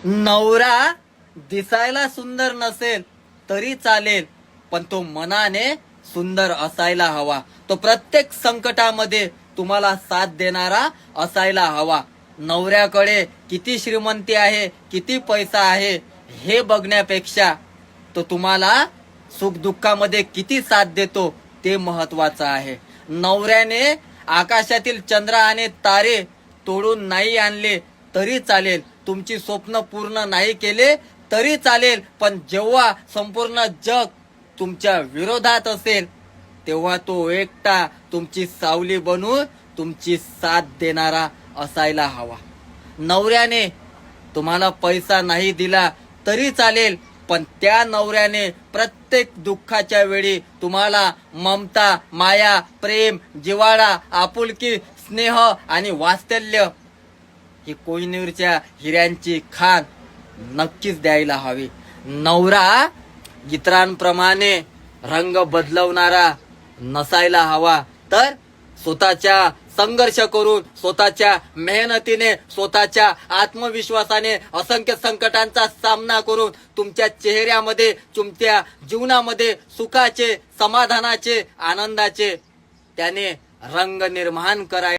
नवरा दिसायला सुंदर नसेल तरी चालेल, पण तो मनाने सुंदर असायला हवा. तो प्रत्येक संकटामध्ये तुम्हाला साथ देणारा असायला हवा. नवऱ्याकडे किती श्रीमंती आहे, किती पैसा आहे हे बघण्यापेक्षा तो तुम्हाला सुखदुःखामध्ये किती साथ देतो ते महत्वाचं आहे. नवऱ्याने आकाशातील चंद्र आणि तारे तोडून नाही आणले तरी चालेल, तुमची स्वप्न पूर्ण नाही केले तरी चालेल, पण जेव्हा संपूर्ण जग तुमच्या विरोधात असेल तेव्हा तो एकटा तुमची सावली बनून तुमची साथ देणारा असायला हवा. नवऱ्याने तुम्हाला पैसा नाही दिला तरी चालेल, पण त्या नवऱ्याने प्रत्येक दुःखाच्या वेळी तुम्हाला ममता, माया, प्रेम, जिव्हाळा, आपुलकी, स्नेह आणि वात्सल्य ही कोहिनूरच्या हिऱ्यांची खाण नक्कीच द्यायला हवी. नवरा इतरांप्रमाणे रंग बदलवणारा नसायला हवा, तर स्वतःच्या संघर्ष करून, स्वतःच्या मेहनतीने, स्वतःच्या आत्मविश्वासाने असंख्य संकटांचा सामना करून तुमच्या चेहऱ्यामध्ये, तुमच्या जीवनामध्ये सुखाचे, समाधानाचे, आनंदाचे त्याने रंग निर्माण करायला